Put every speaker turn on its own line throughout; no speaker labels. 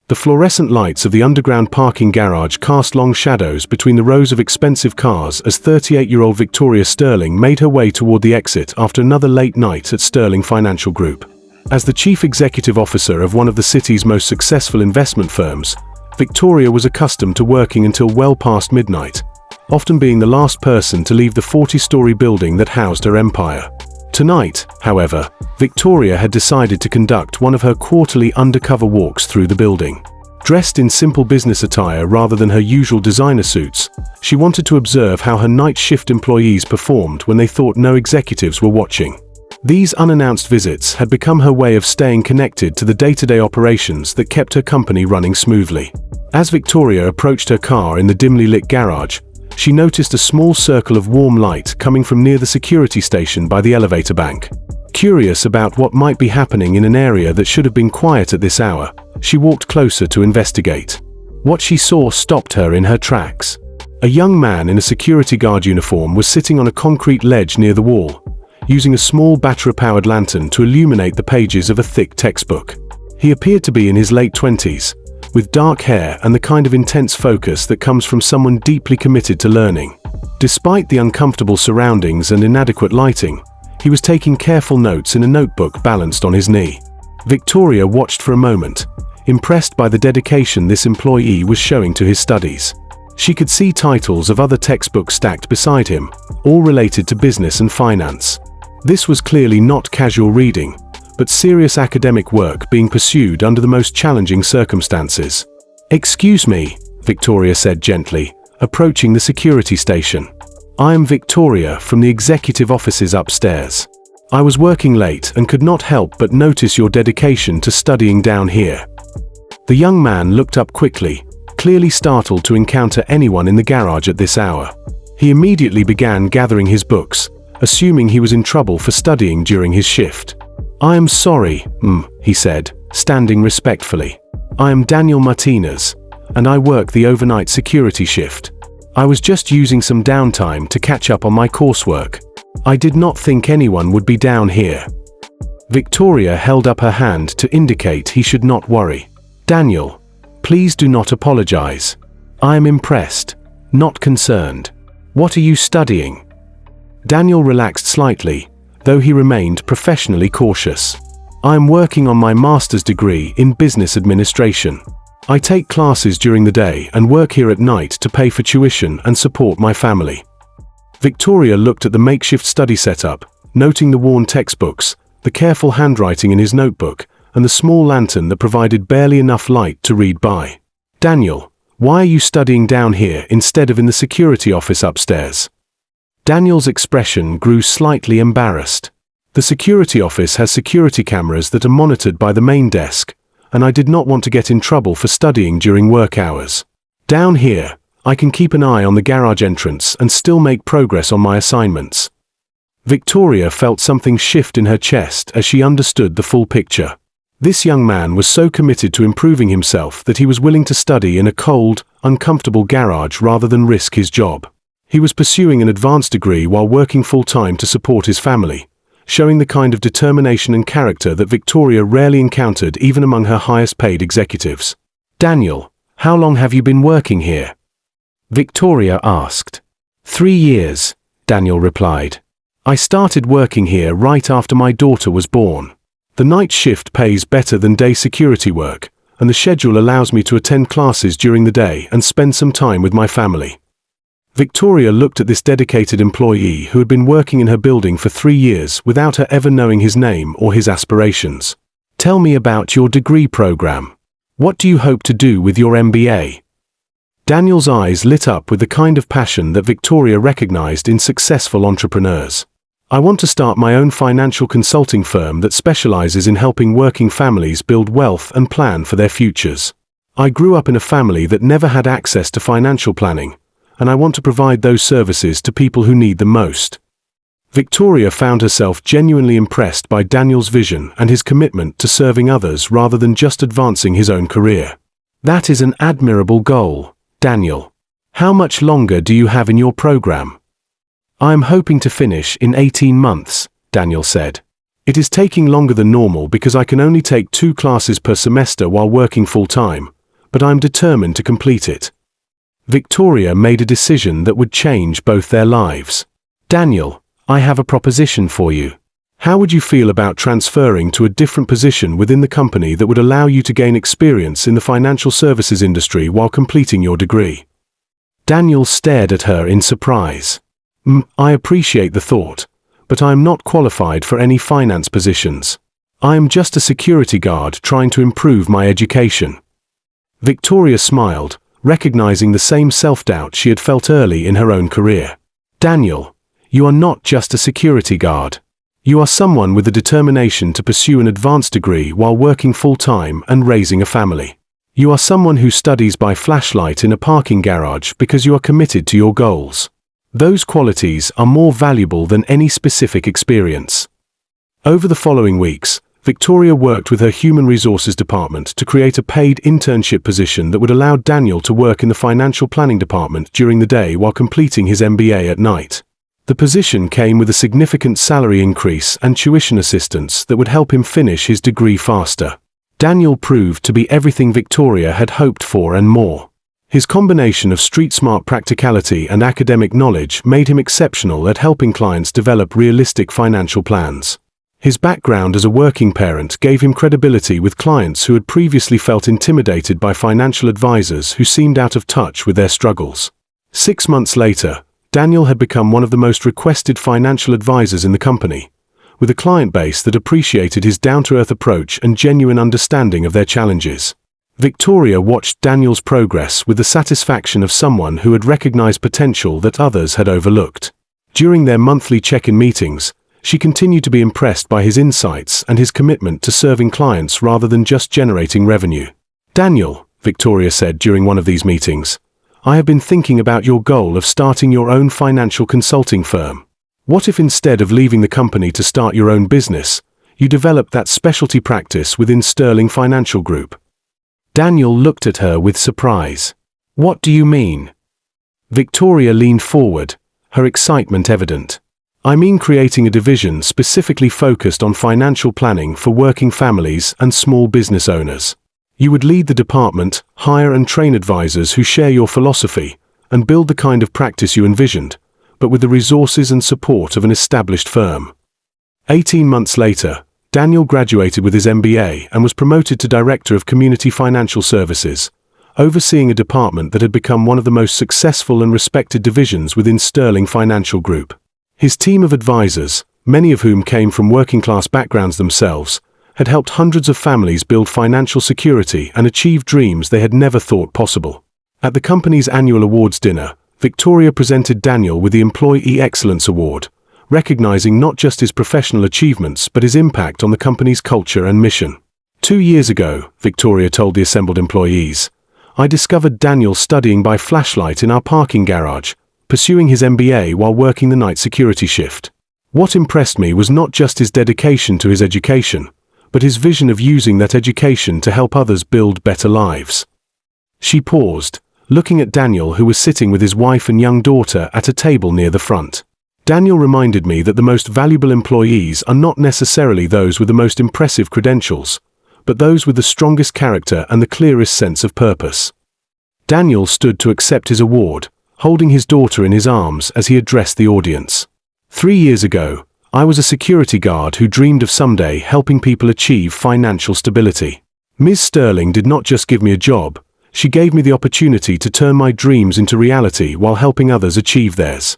The fluorescent lights of the underground parking garage cast long shadows between the rows of expensive cars as 38-year-old Victoria Sterling made her way toward the exit after another late night at Sterling Financial Group. As the chief executive officer of one of the city's most successful investment firms, Victoria was accustomed to working until well past midnight, often being the last person to leave the 40-story building that housed her empire. Tonight, however, Victoria had decided to conduct one of her quarterly undercover walks through the building. Dressed in simple business attire rather than her usual designer suits, she wanted to observe how her night shift employees performed when they thought no executives were watching. These unannounced visits had become her way of staying connected to the day-to-day operations that kept her company running smoothly. As Victoria approached her car in the dimly lit garage, she noticed a small circle of warm light coming from near the security station by the elevator bank. Curious about what might be happening in an area that should have been quiet at this hour, she walked closer to investigate. What she saw stopped her in her tracks. A young man in a security guard uniform was sitting on a concrete ledge near the wall, using a small battery-powered lantern to illuminate the pages of a thick textbook. He appeared to be in his late 20s, with dark hair and the kind of intense focus that comes from someone deeply committed to learning. Despite the uncomfortable surroundings and inadequate lighting, he was taking careful notes in a notebook balanced on his knee. Victoria watched for a moment, impressed by the dedication this employee was showing to his studies. She could see titles of other textbooks stacked beside him, all related to business and finance. This was clearly not casual reading, but serious academic work being pursued under the most challenging circumstances. "Excuse me," Victoria said gently, approaching the security station. "I am Victoria from the executive offices upstairs. I was working late and could not help but notice your dedication to studying down here." The young man looked up quickly, clearly startled to encounter anyone in the garage at this hour. He immediately began gathering his books, assuming he was in trouble for studying during his shift. "I am sorry," he said, standing respectfully. "I am Daniel Martinez, and I work the overnight security shift. I was just using some downtime to catch up on my coursework. I did not think anyone would be down here." Victoria held up her hand to indicate he should not worry. "Daniel, please do not apologize. I am impressed, not concerned. What are you studying?" Daniel relaxed slightly, though he remained professionally cautious. "I am working on my master's degree in business administration. I take classes during the day and work here at night to pay for tuition and support my family." Victoria looked at the makeshift study setup, noting the worn textbooks, the careful handwriting in his notebook, and the small lantern that provided barely enough light to read by. "Daniel, why are you studying down here instead of in the security office upstairs?" Daniel's expression grew slightly embarrassed. "The security office has security cameras that are monitored by the main desk, and I did not want to get in trouble for studying during work hours. Down here, I can keep an eye on the garage entrance and still make progress on my assignments." Victoria felt something shift in her chest as she understood the full picture. This young man was so committed to improving himself that he was willing to study in a cold, uncomfortable garage rather than risk his job. He was pursuing an advanced degree while working full-time to support his family, showing the kind of determination and character that Victoria rarely encountered even among her highest-paid executives. "Daniel, how long have you been working here?" Victoria asked. 3 years, Daniel replied. "I started working here right after my daughter was born. The night shift pays better than day security work, and the schedule allows me to attend classes during the day and spend some time with my family." Victoria looked at this dedicated employee who had been working in her building for 3 years without her ever knowing his name or his aspirations. "Tell me about your degree program. What do you hope to do with your MBA?" Daniel's eyes lit up with the kind of passion that Victoria recognized in successful entrepreneurs. "I want to start my own financial consulting firm that specializes in helping working families build wealth and plan for their futures. I grew up in a family that never had access to financial planning, and I want to provide those services to people who need them most." Victoria found herself genuinely impressed by Daniel's vision and his commitment to serving others rather than just advancing his own career. "That is an admirable goal, Daniel. How much longer do you have in your program?" "I am hoping to finish in 18 months, Daniel said. "It is taking longer than normal because I can only take 2 classes per semester while working full-time, but I'm determined to complete it." Victoria made a decision that would change both their lives. "Daniel, I have a proposition for you. How would you feel about transferring to a different position within the company that would allow you to gain experience in the financial services industry while completing your degree?" Daniel stared at her in surprise. "I appreciate the thought, but I am not qualified for any finance positions. I am just a security guard trying to improve my education." Victoria smiled, recognizing the same self-doubt she had felt early in her own career. "Daniel, you are not just a security guard. You are someone with the determination to pursue an advanced degree while working full-time and raising a family. You are someone who studies by flashlight in a parking garage because you are committed to your goals. Those qualities are more valuable than any specific experience." Over the following weeks, Victoria worked with her human resources department to create a paid internship position that would allow Daniel to work in the financial planning department during the day while completing his MBA at night. The position came with a significant salary increase and tuition assistance that would help him finish his degree faster. Daniel proved to be everything Victoria had hoped for and more. His combination of street-smart practicality and academic knowledge made him exceptional at helping clients develop realistic financial plans. His background as a working parent gave him credibility with clients who had previously felt intimidated by financial advisors who seemed out of touch with their struggles. 6 months later, Daniel had become one of the most requested financial advisors in the company, with a client base that appreciated his down-to-earth approach and genuine understanding of their challenges. Victoria watched Daniel's progress with the satisfaction of someone who had recognized potential that others had overlooked. During their monthly check-in meetings, she continued to be impressed by his insights and his commitment to serving clients rather than just generating revenue. "Daniel," Victoria said during one of these meetings, "I have been thinking about your goal of starting your own financial consulting firm. What if instead of leaving the company to start your own business, you developed that specialty practice within Sterling Financial Group?" Daniel looked at her with surprise. "What do you mean?" Victoria leaned forward, her excitement evident. "I mean creating a division specifically focused on financial planning for working families and small business owners. You would lead the department, hire and train advisors who share your philosophy, and build the kind of practice you envisioned, but with the resources and support of an established firm." 18 months later, Daniel graduated with his MBA and was promoted to Director of Community Financial Services, overseeing a department that had become one of the most successful and respected divisions within Sterling Financial Group. His team of advisors, many of whom came from working-class backgrounds themselves, had helped hundreds of families build financial security and achieve dreams they had never thought possible. At the company's annual awards dinner, Victoria presented Daniel with the Employee Excellence Award, recognizing not just his professional achievements but his impact on the company's culture and mission. 2 years ago, Victoria told the assembled employees, "I discovered Daniel studying by flashlight in our parking garage, pursuing his MBA while working the night security shift. What impressed me was not just his dedication to his education, but his vision of using that education to help others build better lives." She paused, looking at Daniel, who was sitting with his wife and young daughter at a table near the front. "Daniel reminded me that the most valuable employees are not necessarily those with the most impressive credentials, but those with the strongest character and the clearest sense of purpose." Daniel stood to accept his award, holding his daughter in his arms as he addressed the audience. 3 years ago, I was a security guard who dreamed of someday helping people achieve financial stability. Ms. Sterling did not just give me a job, she gave me the opportunity to turn my dreams into reality while helping others achieve theirs."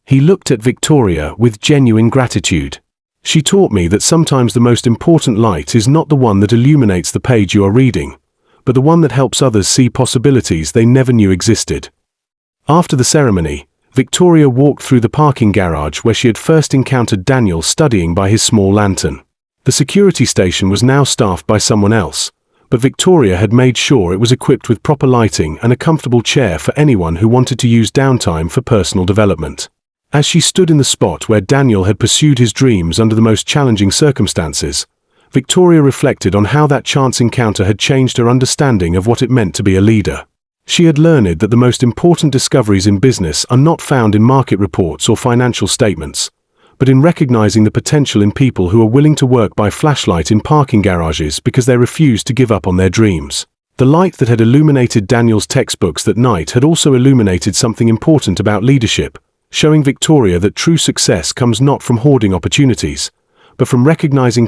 He looked at Victoria with genuine gratitude. "She taught me that sometimes the most important light is not the one that illuminates the page you are reading, but the one that helps others see possibilities they never knew existed." After the ceremony, Victoria walked through the parking garage where she had first encountered Daniel studying by his small lantern. The security station was now staffed by someone else, but Victoria had made sure it was equipped with proper lighting and a comfortable chair for anyone who wanted to use downtime for personal development. As she stood in the spot where Daniel had pursued his dreams under the most challenging circumstances, Victoria reflected on how that chance encounter had changed her understanding of what it meant to be a leader. She had learned that the most important discoveries in business are not found in market reports or financial statements, but in recognizing the potential in people who are willing to work by flashlight in parking garages because they refuse to give up on their dreams. The light that had illuminated Daniel's textbooks that night had also illuminated something important about leadership, showing Victoria that true success comes not from hoarding opportunities, but from recognizing